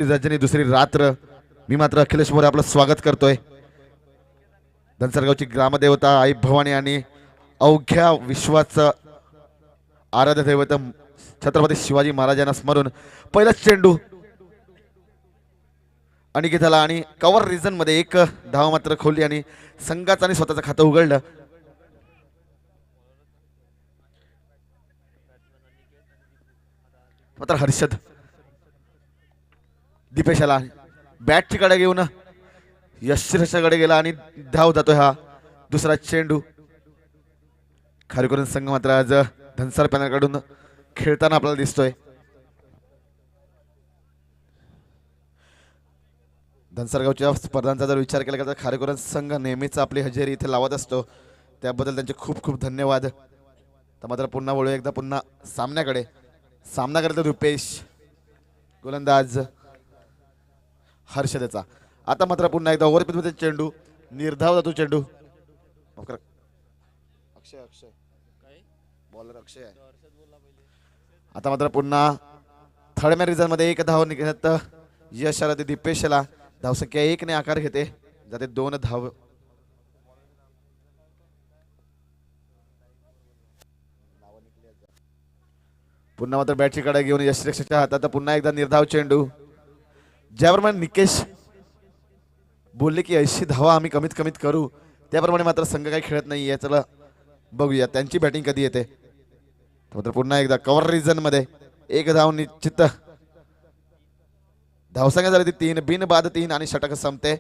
रजनी दुसरी रात्र मी मात्र अखिलेश मोरे आपलं स्वागत करतोय। धनसरगावची ग्रामदेवता आई भवानी आणि अवघ्या विश्वाचं आराध्य दैवत छत्रपती शिवाजी महाराजांना स्मरून पहिला चेंडू अनिकेताला आणि कव्हर रिजन मध्ये एक धाव मात्र खोली आणि संघाचं आणि स्वतःचं खातं उघडलं। मात्र हर्षद दीपेशाला बॅटची कडे घेऊन यशस्वीकडे गेला आणि धाव जातोय हा दुसरा चेंडू। खारीकरून संघ मात्र आज धनसर पॅनलकडून खेळताना आपल्याला दिसतोय। धनसरगावच्या स्पर्धांचा जर विचार केला तर खारेकुरण संघ नेहमीच आपली हजेरी इथे लावत असतो, त्याबद्दल त्यांचे खूप खूप धन्यवाद। तर मात्र पुन्हा वळू एकदा पुन्हा सामन्याकडे। सामना करतो रुपेश, गोलंदाज हर्षदेचा। आता मात्र पुन्हा एकदा ओव्हर मध्ये चेंडू निर्धाव जातो चेंडू। अक्षय अक्षय बॉलर अक्षय आहे। आता मात्र पुन्हा थर्ड मॅन रिझन मध्ये एक धाव निघत यश आला ते दीपेशला। धावसंख्या 1 ने आकार घेते, जाते 2 धाव। पुन्हा मात्र बॅटची कडे घेऊन यशरेक्षाच्या हातात पुन्हा एकदा निर्धाव चेंडू। ज्याप्रमाणे निकेश बोलले की 80 धावा आम्ही कमीत कमीत करू, त्याप्रमाणे मात्र संघ काही खेळत नाहीये। चला बघूया त्यांची बॅटिंग कधी येते। मात्र पुन्हा एकदा कव्हर रिजन मध्ये एक धाव निश्चित। धावसंख्या झाली ती 3, बिन बाद 3 आणि षटक संपते।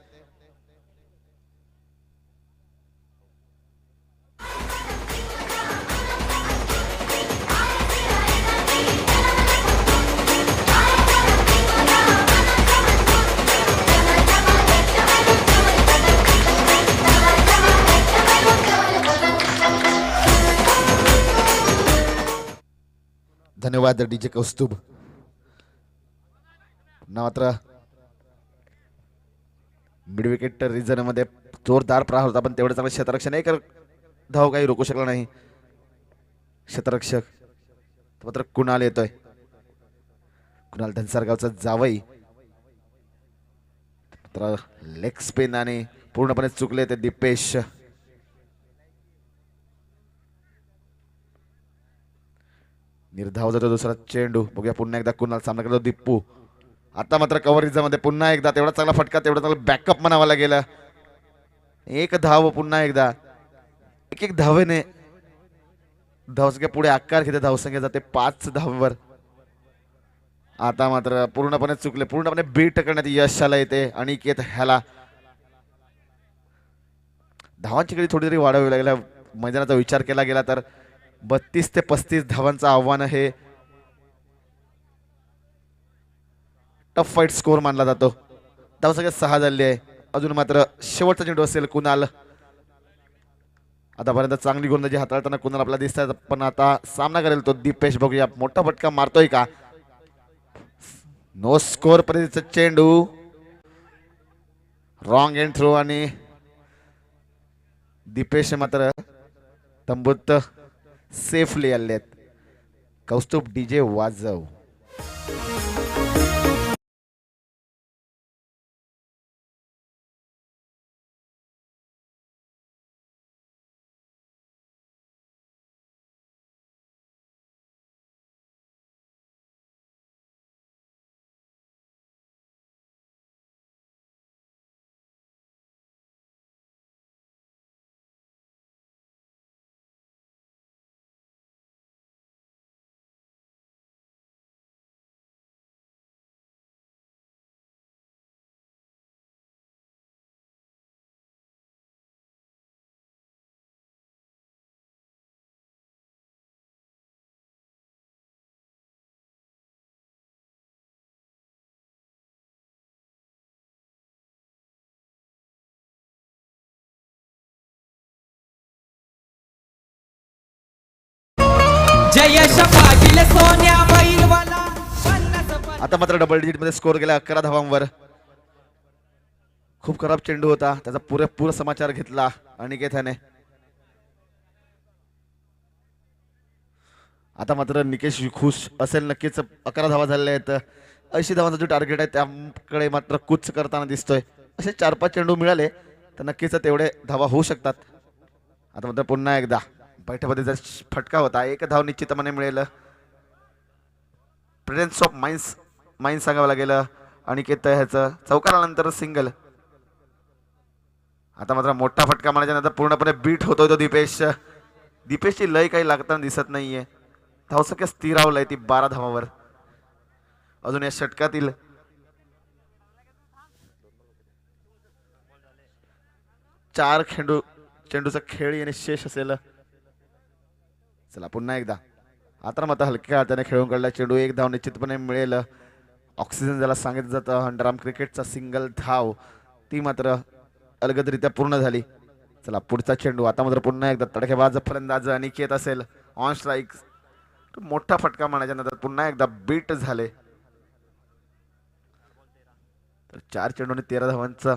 धन्यवाद डीजे कौस्तुभ। मात्र मिड विकेट रिझन मध्ये जोरदार प्रहार होता, पण तेवढं चांगलं क्षेत्ररक्षण एक धाव काही रोखू शकला नाही क्षेत्ररक्षक। मात्र कुणाल येतोय, कुणाल धनसरगावचा जावई। मात्र लेग स्पिन आणि पूर्णपणे चुकले ते दीपेश। निर्धाव जातो दुसरा चेंडू। बघूया पुन्हा एकदा कुणाल सामना करतो दीप्पू। आता मात्र कव्हर रिझनमध्ये पुन्हा एकदा तेवढा चांगला फटका, तेवढा चांगला बॅकअप म्हणावा लागेल। एक धाव पुन्हा एकदा, एक एक धावेने धावसंख्या पुढे आकार घेते। धावसंख्या जाते 5 धावेवर। आता मात्र पूर्णपणे चुकले, पूर्णपणे बीट करण्यात यश आला येते अनिकेत ह्याला। धावांची कडे थोडी तरी वाढवावी लागेल। मैदानाचा विचार केला गेला तर 32 ते 35 धावांचं आव्हान हे टफ फाईट स्कोर मानला जातो। धावसंख्या 6 झाली आहे। अजून मात्र शेवटचा चेंडू असेल कुणाल। आतापर्यंत चांगली गोलंदाजी हाताळताना कुणाल आपल्याला दिसतात, पण आता सामना करेल तो दीपेश। बघूया मोठा फटका मारतोय का। नो स्कोर पर्यंतचा चेंडू, रॉंग एंड थ्रो आणि दीपेश मात्र तंबूत सेफली आलेत। कौस्तुभ डीजे वाजव। आता मात्र डबल डिजिट मध्ये स्कोर गेला 11 धावांवर। खूप खराब चेंडू होता, त्याचा पुरेपूर समाचार घेतला अनिकेताने। आता मात्र निकेश खुश असेल नक्कीच। 11 धावा झालेल्या आहेत 80 धावांचा जो टार्गेट आहे त्याकडे मात्र कूच करताना दिसतोय. असे 4-5 चेंडू मिळाले तर नक्कीच तेवढे धावा होऊ शकतात. आता मात्र पुन्हा एकदा बैठ्यामध्ये जर फटका होता, एक धाव निश्चितपणे मिळेल. प्रेझेन्स ऑफ माइन्स सांगावं लागेल. अनिकेत ह्याचं चौकारानंतर सिंगल. आता मात्र मोठा फटका मारण्याच्या नंतर पूर्णपणे बीट होतोय तो दीपेशची लय काही लागताना दिसत नाहीये. धावसंख्या स्थिरावलंय ती 12 धावावर. अजून या षटकातील चार चेंडूचा खेळ येणे शेष असेल. चला पुन्हा एकदा आता मात्र हलक्या हाताने खेळून काढला चेंडू. एक धाव निश्चितपणे मिळेल. ऑक्सिजन ज्याला सांगितलं जातं अंडरआर्म क्रिकेटचा सिंगल धाव ती मात्र अलगदरित्या पूर्ण झाली. चला पुढचा चेंडू. आता मात्र पुन्हा एकदा तडकेबाज फलंदाज अनिकेत असेल ऑन स्ट्राईक. मोठा फटका मारण्याच्या नंतर पुन्हा एकदा बीट झाले. तर 4 चेंडूने 13 धावांचा.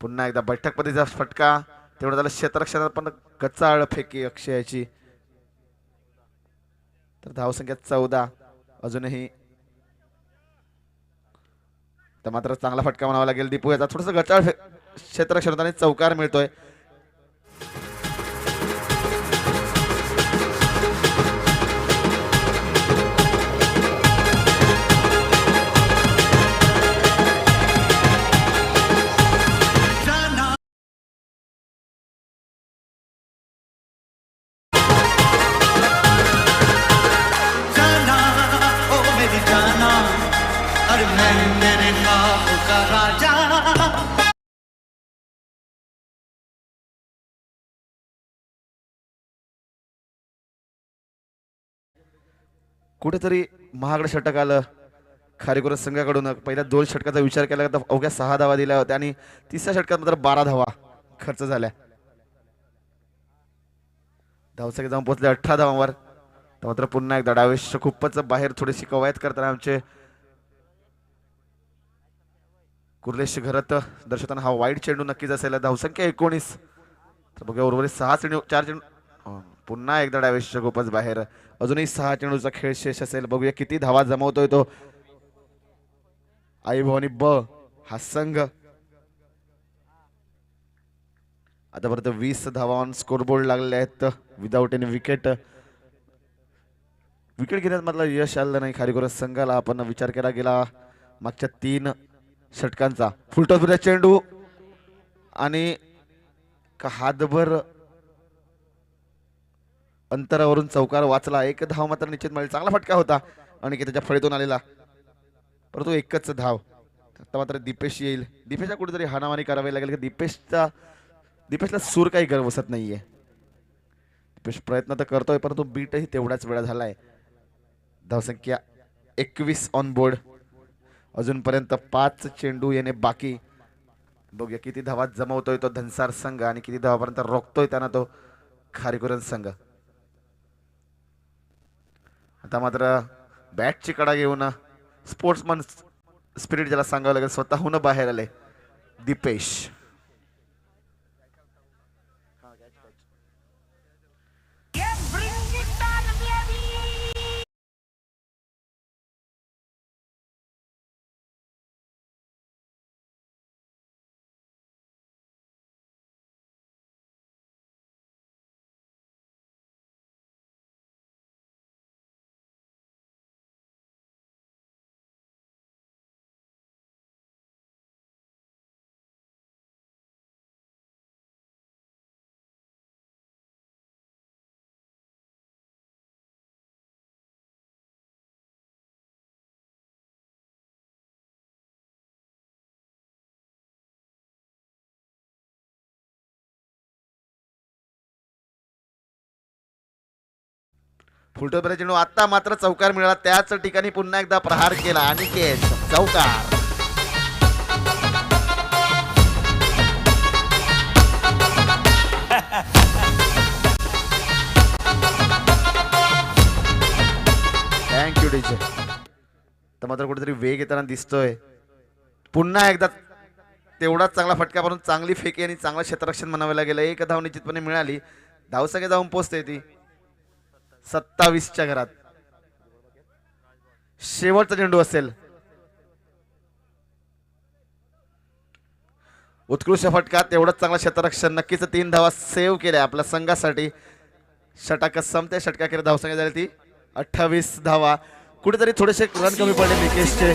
पुन्हा एकदा बैठकपतीचा फटका तेवढा झाला क्षेत्ररक्षणात पण कचाळ फेकी अक्षयाची. तर धावसंख्या 14 अजूनही. तर मात्र चांगला फटका म्हणावा लागेल दीपू याचा. थोडस गचाळ क्षेत्ररक्षणात चौकार मिळतोय. कुठेतरी महागडं षटक आलं खारेकुर संघाकडून. पहिल्या 2 षटकाचा विचार केला तर अवघ्या 6 धावा दिल्या होत्या आणि तिसऱ्या षटकात मात्र 12 धावा खर्च झाल्या. धावसंख्या जाऊन पोहोचले 18 धावांवर. तर मात्र पुन्हा एकदा डावेश खूपच बाहेर थोडीशी कवायत करताना आमचे कुर्लेश घरत दर्शवताना हा वाईट चेंडू नक्कीच असेल. धावसंख्या 19. तर बघा उर्वरित 6 चेंडू 4 चेंडू. पुन्हा एकदा डावेश खूपच बाहेर. अजूनही 6 चेंडूचा खेळ शेष असेल. बघूया किती धावा जमवतोय तो आई भवानी ब हा संघ. आतापर्यंत 20 धावा ऑन स्कोरबोर्ड लागले आहेत विदाउट एनी विकेट. विकेट घेण्यात मात्र यश आलं नाही खारेकुर संघाला. आपण विचार केला गेला मागच्या 3 षटकांचा. फुलटॉसचा चेंडू आणि हातभर अंतरावरून चौकार वाचला. एक धाव मात्र निश्चित मिळेल. चांगला फटका होता आणि त्याच्या फळीतून आलेला परंतु एकच धाव. आता मात्र दीपेश येईल. दीपेशला कुठेतरी हाणामारी करावी लागेल. दीपेशला सूर काही गर्व बसत नाहीये. दीपेश प्रयत्न तर करतोय परंतु बीटही तेवढाच वेळा झालाय. धावसंख्या 21 ऑन बोर्ड. अजूनपर्यंत 5 चेंडू येणे बाकी. बघूया किती धावा जमवतोय तो धनसार संघ आणि किती धावापर्यंत रोखतोय त्यांना तो खारेकुर संघ. आता मात्र बॅटची कडा घेऊन स्पोर्ट्समन स्पिरिट ज्याला सांगावं लागेल स्वतःहून बाहेर आले दीपेश. फुलटॉसचा चेंडू. आता मात्र चौकार मिळाला. त्याच ठिकाणी पुन्हा एकदा प्रहार केला अनिकेत. चौकार. Thank you DJ. तर मात्र कुठेतरी वेग येताना दिसतोय. पुन्हा एकदा तेवढाच चांगला फटका मारून चांगली फेकी आणि चांगलं क्षेत्ररक्षण म्हणावं गेलं. एक धाव निश्चितपणे मिळाली. धावसंख्या जाऊन पोहोचते ती 27च्या घरात. शेवटचा चेंडू असेल. उत्कृष्ट फटका, तेवढंच चांगला क्षेत्ररक्षण. नक्कीच 3 धावा सेव्ह केल्या आपल्या संघासाठी. षटक संपते. षटकाखेर धावसंख्या झाली ती 28 धावा. कुठेतरी थोडेसे रन कमी पडले निकेशचे.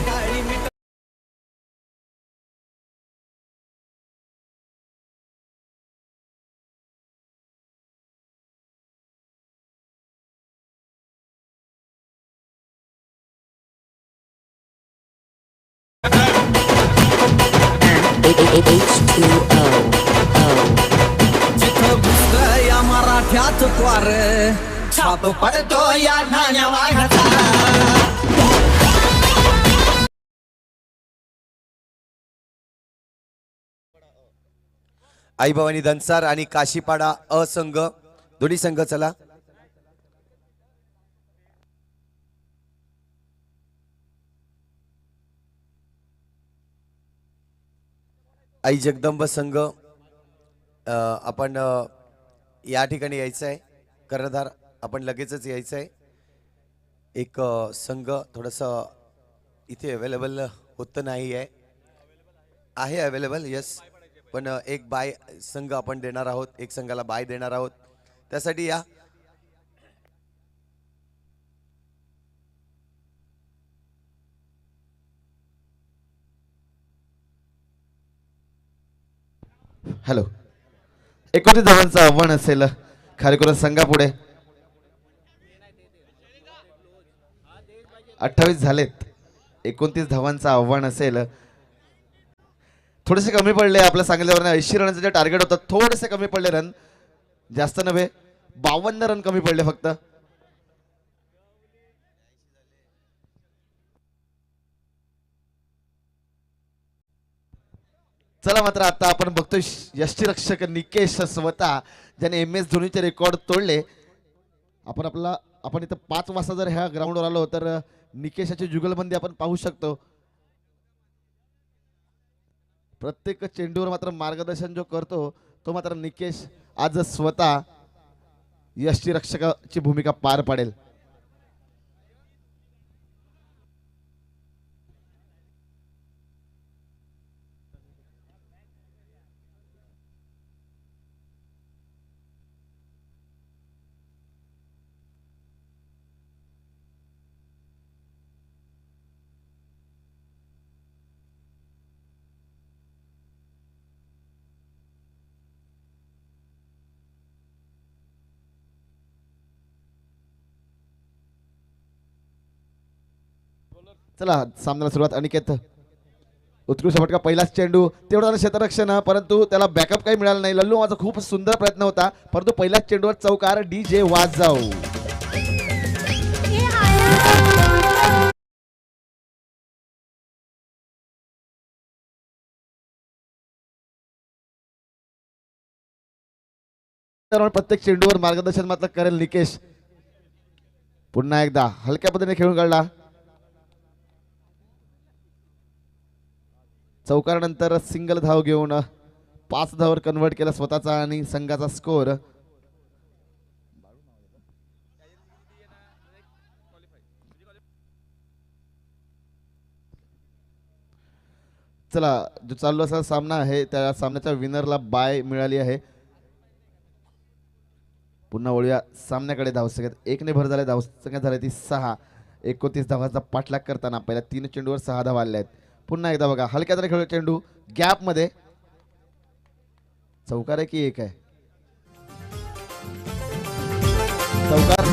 जिथं घुसतं या मराठ्यात द्वार, छाप पडतो या नाण्या वाघाचा. आई भवानी धनसार आणि काशीपाडा असंघ दोन्ही संघ चला. आई जगदंब संघ आपण या ठिकाणी यायचं आहे. कर्णधार आपण लगेचच यायचं आहे. एक संघ थोडंसं इथे अवेलेबल होत नाही आहे अवेलेबल यस, पण एक बाय संघ आपण देणार आहोत. एक संघाला बाय देणार आहोत, त्यासाठी या. हॅलो. 29 धावांचं आव्हान असेल खारेकुरा संघापुढे. 28 झालेत. 29 धावांचं आव्हान असेल. थोडेसे कमी पडले आपल्या सांगितल्यावर. 80 रनचं जे टार्गेट होतं थोडेसे कमी पडले रन, जास्त नव्हे. 52 रन कमी पडले फक्त. चला मात्र आता आपण बघतोय यष्टीरक्षक निकेश स्वतः, ज्याने MS धोनीचे रेकॉर्ड तोडले. आपण इथं 5 वाजता जर ह्या ग्राउंडवर आलो तर निकेशाची जुगलबंदी आपण पाहू शकतो. प्रत्येक चेंडूवर मात्र मार्गदर्शन जो करतो तो मात्र निकेश आज स्वतः यष्टीरक्षकाची भूमिका पार पाडेल. चला सामन्याला सुरुवात. अनिकेत उत्कृष्ट फटका, पहिलाच चेंडू, तेवढं झालं क्षेत्ररक्षण, परंतु त्याला बॅकअप काही मिळालं नाही. लल्लू माझा खूप सुंदर प्रयत्न होता, परंतु पहिल्याच चेंडूवर चौकार. DJ वाजाव. प्रत्येक चेंडूवर मार्गदर्शन मात्र करेल निकेश. पुन्हा एकदा हलक्या पद्धतीने खेळून काढला. चौकारानंतर सिंगल धाव घेऊन 5 धावावर कन्वर्ट केला स्वतःचा आणि संघाचा स्कोर. चला जो चालू असा सामना आहे त्या सामन्याच्या विनरला बाय मिळाली आहे. पुन्हा वळूया सामन्याकडे. धावसंख्येत 1 ने भर झाले. धावसंख्या झाली ती 6. 29 धावांचा पाठलाग करताना पहिल्या 3 चेंडूवर 6 धावा आल्या आहेत. पुन्हा एकदा बघा हलक्या तरी खेळ चेंडू गॅप मध्ये. चौकार आहे की एक आहे? चौकार.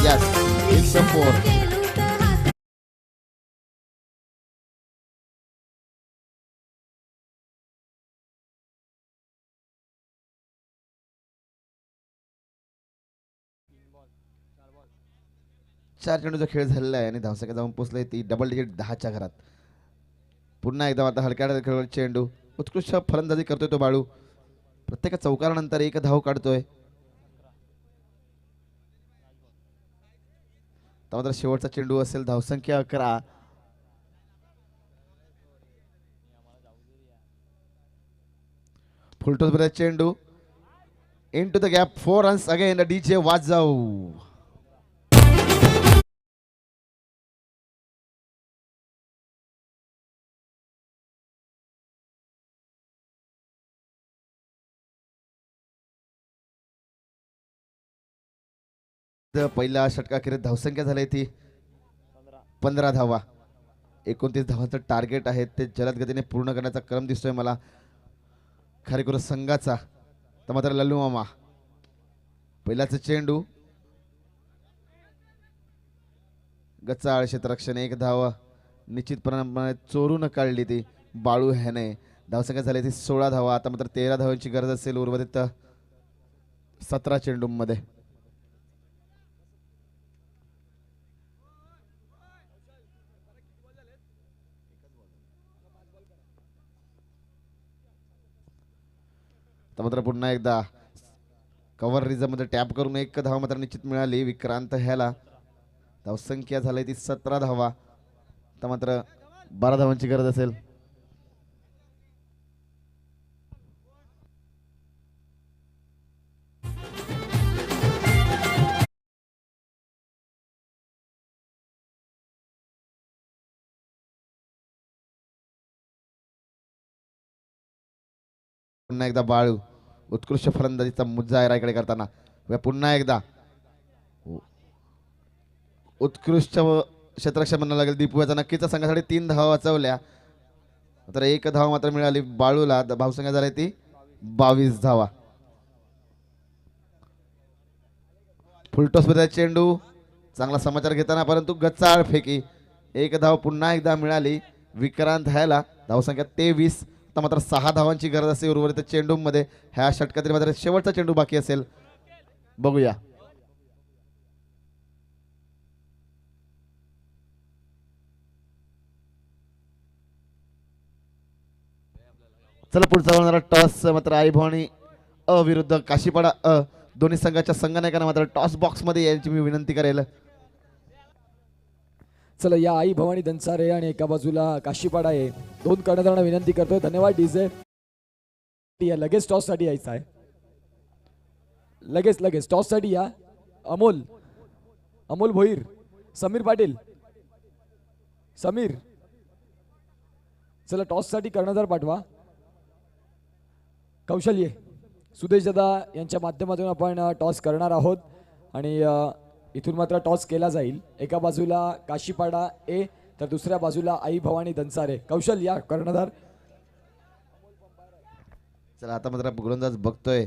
यस, 4. चार चेंडूचा खेळ झालेला आहे आणि धावसंख्या जाऊन पोहोचले ती डबल डिजिट 10च्या घरात. पुन्हा एकदा आता हलक्या खेळ चेंडू. उत्कृष्ट फलंदाजी करतोय तो बाळू. प्रत्येक चौकारानंतर 1 धाव काढतोय. त्यानंतर शेवटचा चेंडू असेल. धावसंख्या 11. फुलटॉस मध्ये चेंडू into the gap. 4 runs again. DJ वाजाव. पहिल्या षटकाखेरीत धावसंख्या झाली ती 15 धावा. 29 धावांचं टार्गेट आहे ते जलद गतीने पूर्ण करण्याचा क्रम दिसतोय मला खारेकुर संघाचा. तर मात्र लल्लू मामा पहिल्याच चेंडू गच्चाळ क्षेत्ररक्षण, एक धावा निश्चितपणे चोरून काढली ती बाळू ह्याने. धावसंख्या झाली ती 16 धावा. आता मात्र 13 धावांची गरज असेल उर्वरित 17 चेंडूंमध्ये. मात्र पुन्हा एकदा कव्हर रिझममध्ये टॅप करून एक धावा मात्र निश्चित मिळाली विक्रांत ह्याला. धावसंख्या झाली ती 17 धावा. तर मात्र 12 धावांची गरज असेल. पुन्हा एकदा बाळू उत्कृष्ट फलंदाजीचा मुद्दा रायकडे करताना पुन्हा एकदा उत्कृष्ट क्षेत्ररक्षण म्हणावं लागेल दीपू याचा. नक्कीच संघासाठी 3 धावा वाचवल्या तर 1 धाव मात्र मिळाली बाळूला. धावसंख्या झाली ती 22 धावा. फुलटॉस मध्ये चेंडू चांगला समाचार घेताना परंतु गच्चाळ फेकी. 1 धाव पुन्हा एकदा मिळाली विक्रांत ह्याला. धावसंख्या 23. आता मात्र 6 धावांची गरज असेल उर्वरित चेंडूमध्ये. ह्या षटकातील मात्र शेवटचा चेंडू बाकी असेल. बघूया चला पुढचा होणारा टॉस मात्र आई भवानी अ विरुद्ध काशीपाडा अ. दोन्ही संघाच्या संघनायकांना मात्र टॉस बॉक्स मध्ये यायची मी विनंती करेल. चला या आई भवानी दंसारे आणि एका बाजूला काशीपाडा आहे. 2 कर्णधारांना विनंती करतोय. धन्यवाद डीजे. या लगेच टॉस साठी यायचं आहे. लगेच टॉस साठी या. अमोल भोईर, समीर पाटील, समीर चला टॉस साठी कर्णधार पाठवा. कौशल्य सुदेश दादा यांच्या माध्यमातून आपण टॉस करणार आहोत आणि इथून मात्र टॉस केला जाईल. एका बाजूला काशीपाडा ए तर दुसऱ्या बाजूला आई भवानी दंसारे. कौशल या कर्णधार. चला आता मात्र गोलंदाज बघतोय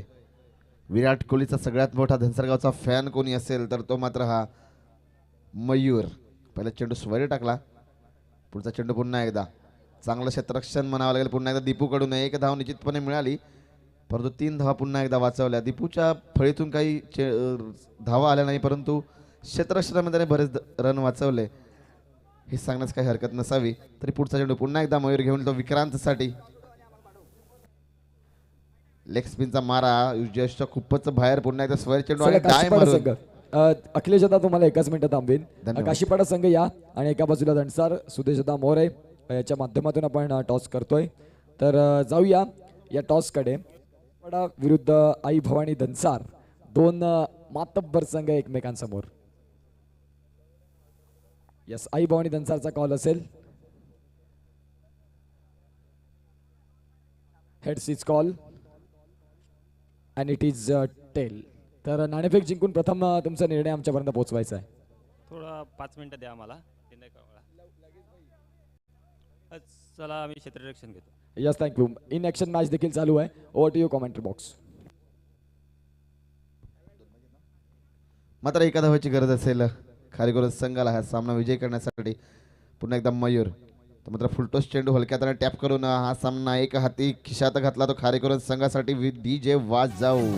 विराट कोहलीचा सगळ्यात मोठा धनसरगावचा फॅन कोणी असेल तर तो मात्र हा मयूर. पहिला चेंडू स्वैर टाकला. पुढचा चेंडू पुन्हा एकदा चांगलं क्षेत्ररक्षण म्हणावं लागेल पुन्हा एकदा दीपूकडून. 1 धाव निश्चितपणे मिळाली परंतु 3 धावा पुन्हा एकदा वाचवल्या. दीपूच्या फळीतून काही धावा आल्या नाही परंतु क्षेत्ररक्षणामध्ये बरेच रन वाचवले हे सांगण्यास काही हरकत नसावी. तरी पुढचा चेंडू पुन्हा एकदा मयूर घेऊन तो विक्रांतसाठी. लेग स्पिनचा मारा जस्टच्या खूपच बाहेर. पुन्हा एकदा स्वर चेंडू आणि डाय मारून. अखिलेश दादा तुम्हाला 1 मिनिट थांबेन. धन्यवाद. काशीपाडा संघ या आणि एका बाजूला दंसार सुदेश दादा मोरे याच्या माध्यमातून आपण टॉस करतोय. तर जाऊया या टॉसकडे. विरुद्ध आई भवानी दंसार 2 मातब्बर संघ एकमेकांसमोर. यस आई भवानी दंसारचा कॉल असेल. Head sees call and it is tail. तर नाणेफेक जिंकून प्रथम तुमचा निर्णय आमच्यापर्यंत पोहोचवायचा आहे. थोडा 5 मिनिटं द्या आम्हाला. चला आम्ही क्षेत्ररक्षण घेतो. Yes thank you. In action match देखील चालू आहे. Over to you commentary box. मात्र 1 धावाची गरज असेल खारेकुर संघाला हा सामना विजय करण्यासाठी. पुन्हा एकदा मयूर तर मात्र फुलटॉस चेंडू हलक्या हाताने टॅप करून हा सामना एक हाती खिशात घातला तो खारेकुर संघासाठी. DJ वाजाऊ.